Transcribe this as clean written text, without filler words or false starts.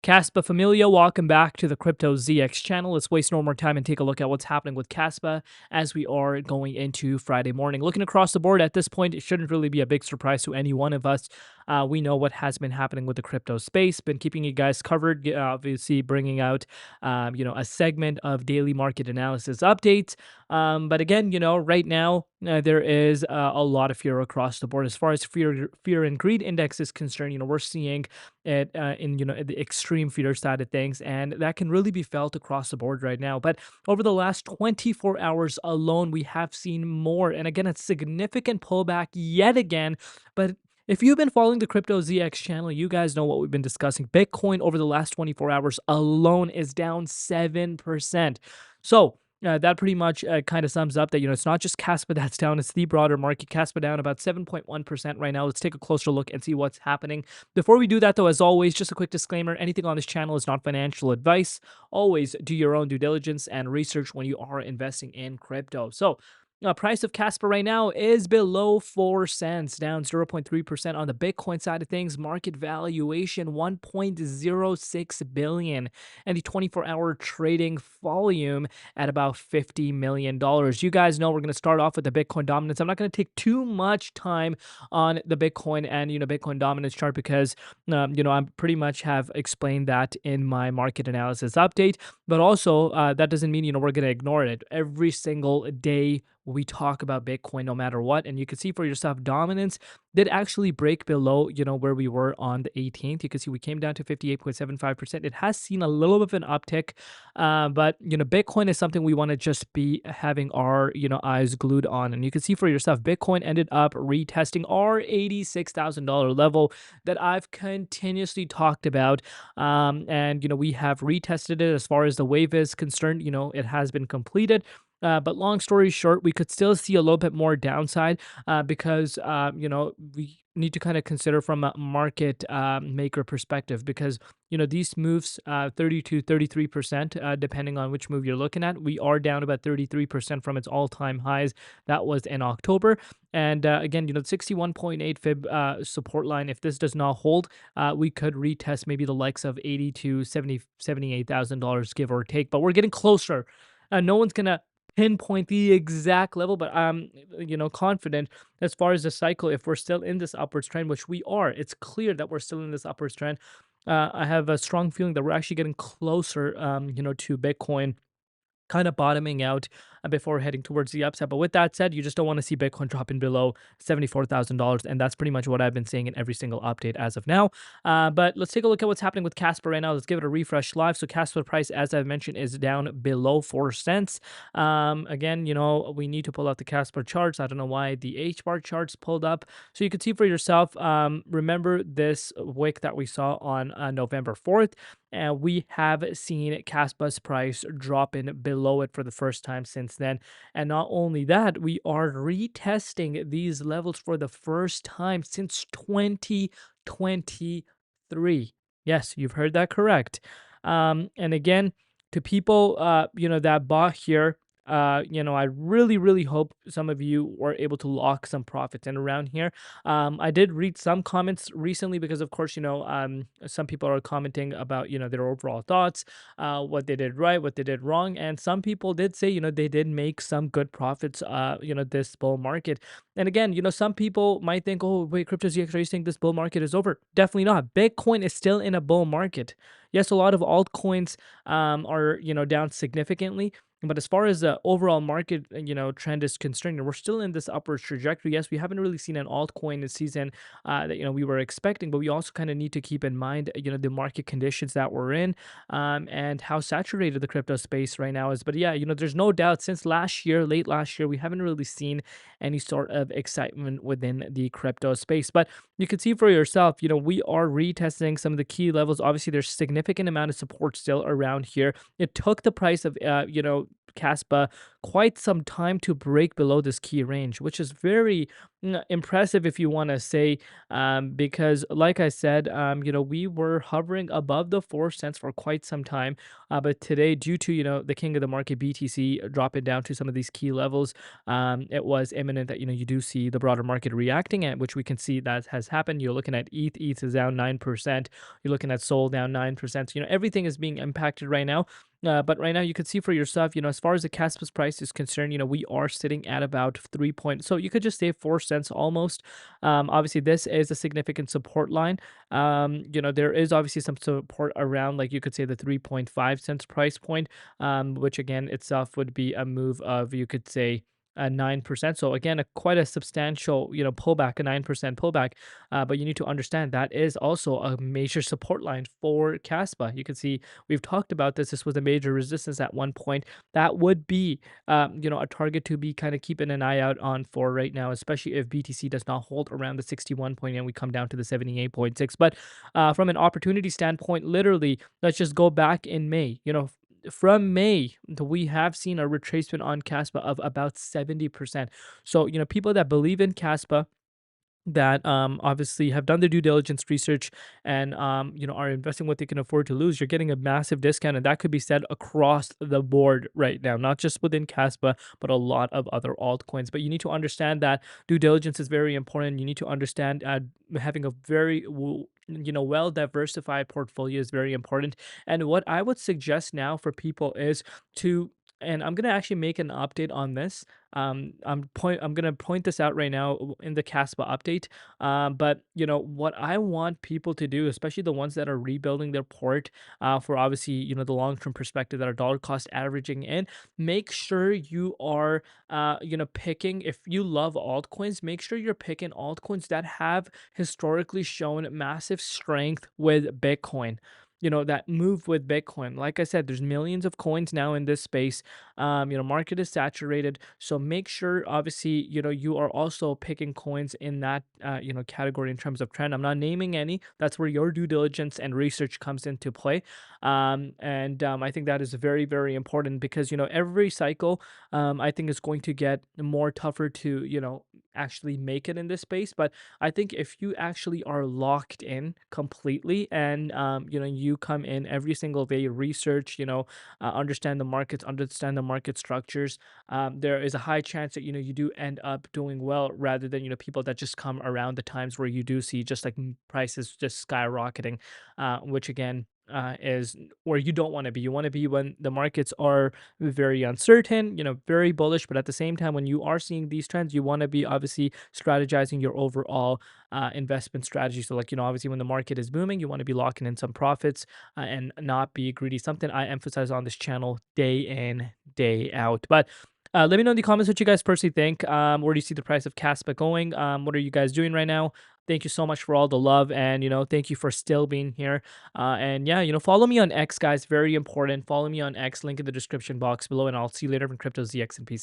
Kaspa Familia, welcome back to the Crypto ZX channel. Let's waste no more time and take a look at what's happening with Kaspa as we are going into Friday morning. Looking across the board at this point, it shouldn't really be a big surprise to any one of us. We know what has been happening with the crypto space. Been keeping you guys covered, obviously bringing out, a segment of daily market analysis updates. But again, right now there is a lot of fear across the board as far as fear and greed index is concerned. We're seeing it in the extreme feeder side of things, and that can really be felt across the board right now. But over the last 24 hours alone, we have seen more, and again, a significant pullback yet again. But if you've been following the Crypto ZX channel, you guys know what we've been discussing. Bitcoin over the last 24 hours alone is down 7%. So that pretty much kind of sums up that, it's not just Kaspa that's down, it's the broader market. Kaspa down about 7.1% right now. Let's take a closer look and see what's happening. Before we do that, though, as always, just a quick disclaimer, anything on this channel is not financial advice. Always do your own due diligence and research when you are investing in crypto. So, price of Kaspa right now is below 4 cents, down 0.3% on the Bitcoin side of things. Market valuation 1.06 billion, and the 24-hour trading volume at about $50 million. You guys know we're going to start off with the Bitcoin dominance. I'm not going to take too much time on the Bitcoin and Bitcoin dominance chart because I pretty much have explained that in my market analysis update. But also that doesn't mean we're going to ignore it. Every single day we talk about Bitcoin no matter what, and you can see for yourself dominance did actually break below where we were on the 18th. You can see we came down to 58.75%. It has seen a little bit of an uptick, but Bitcoin is something we want to just be having our eyes glued on. And you can see for yourself Bitcoin ended up retesting our $86,000 level that I've continuously talked about, and we have retested it. As far as the wave is concerned, it has been completed. But long story short, we could still see a little bit more downside because, we need to kind of consider from a market maker perspective because, these moves 30 to 33%, depending on which move you're looking at. We are down about 33% from its all-time highs. That was in October. And again, the 61.8 fib support line, if this does not hold, we could retest maybe the likes of 80 to 70, $78,000, give or take. But we're getting closer. No one's going to pinpoint the exact level, but I'm confident as far as the cycle. If we're still in this upwards trend, which we are, it's clear that we're still in this upwards trend. I have a strong feeling that we're actually getting closer to Bitcoin kind of bottoming out before heading towards the upside. But with that said, you just don't want to see Bitcoin dropping below $74,000. And that's pretty much what I've been saying in every single update as of now. But let's take a look at what's happening with Kaspa right now. Let's give it a refresh live. So Kaspa price, as I've mentioned, is down below 4 cents. Again, we need to pull out the Kaspa charts. I don't know why the H-bar charts pulled up. So you can see for yourself, remember this wick that we saw on November 4th. And we have seen Kaspa's price drop in below it for the first time since then. And not only that, we are retesting these levels for the first time since 2023. Yes, you've heard that correct. And again, to people, that bought here, I really, really hope some of you were able to lock some profits in around here. I did read some comments recently because, of course, some people are commenting about, their overall thoughts, what they did right, what they did wrong. And some people did say, they did make some good profits, this bull market. And again, some people might think, oh, wait, Crypto ZX, are you saying this bull market is over? Definitely not. Bitcoin is still in a bull market. Yes, a lot of altcoins are, down significantly. But as far as the overall market, trend is concerned, we're still in this upward trajectory. Yes, we haven't really seen an altcoin this season that we were expecting, but we also kind of need to keep in mind, the market conditions that we're in, and how saturated the crypto space right now is. But yeah, there's no doubt since late last year, we haven't really seen any sort of excitement within the crypto space. But you can see for yourself, we are retesting some of the key levels. Obviously, there's significant amount of support still around here. It took the price of, Kaspa quite some time to break below this key range, which is very impressive if you want to say, because like I said, we were hovering above the 4 cents for quite some time, but today, due to the king of the market BTC dropping down to some of these key levels, it was imminent that you do see the broader market reacting, at which we can see that has happened. You're looking at ETH is down 9%. You're looking at Sol down 9%. So, everything is being impacted right now. But right now, you can see for yourself, as far as the Caspas price is concerned, we are sitting at about 3 point. So you could just say 4 cents almost. Obviously, this is a significant support line. There is obviously some support around, like you could say, the 3.5 cents price point, which again itself would be a move of, you could say, 9%. So again, quite a substantial, pullback, a 9% pullback. But you need to understand that is also a major support line for Caspa. You can see we've talked about this. This was a major resistance at one point. That would be, a target to be kind of keeping an eye out on for right now, especially if BTC does not hold around the 61 point and we come down to the 78.6. But from an opportunity standpoint, literally, let's just go back in May. From May, we have seen a retracement on Caspa of about 70%. So, people that believe in Caspa, that obviously have done their due diligence research and are investing what they can afford to lose, you're getting a massive discount, and that could be said across the board right now, not just within Caspa, but a lot of other altcoins. But you need to understand that due diligence is very important. You need to understand having a very well diversified portfolio is very important. And what I would suggest now for people is to, and I'm gonna actually make an update on this. I'm gonna point this out right now in the Caspa update. But what I want people to do, especially the ones that are rebuilding their port, for obviously the long term perspective, that are dollar cost averaging in, make sure you are picking, if you love altcoins, make sure you're picking altcoins that have historically shown massive strength with Bitcoin. That move with Bitcoin. Like I said, there's millions of coins now in this space. Market is saturated. So make sure, obviously, you are also picking coins in that, category in terms of trend. I'm not naming any. That's where your due diligence and research comes into play. And I think that is very, very important because, every cycle, I think is going to get more tougher to, actually make it in this space. But I think if you actually are locked in completely and, you come in every single day, research, understand the markets, understand the market structures, there is a high chance that, you do end up doing well rather than, people that just come around the times where you do see just like prices just skyrocketing, which again, is where you don't want to be. You want to be when the markets are very uncertain, very bullish, but at the same time, when you are seeing these trends, you want to be obviously strategizing your overall investment strategy. So, like, obviously, when the market is booming, you want to be locking in some profits and not be greedy. Something I emphasize on this channel day in, day out. But let me know in the comments what you guys personally think. Where do you see the price of Caspa going? What are you guys doing right now? Thank you so much for all the love, and thank you for still being here. And yeah, follow me on X, guys. Very important. Follow me on X. Link in the description box below, and I'll see you later from Crypto ZX, and peace out.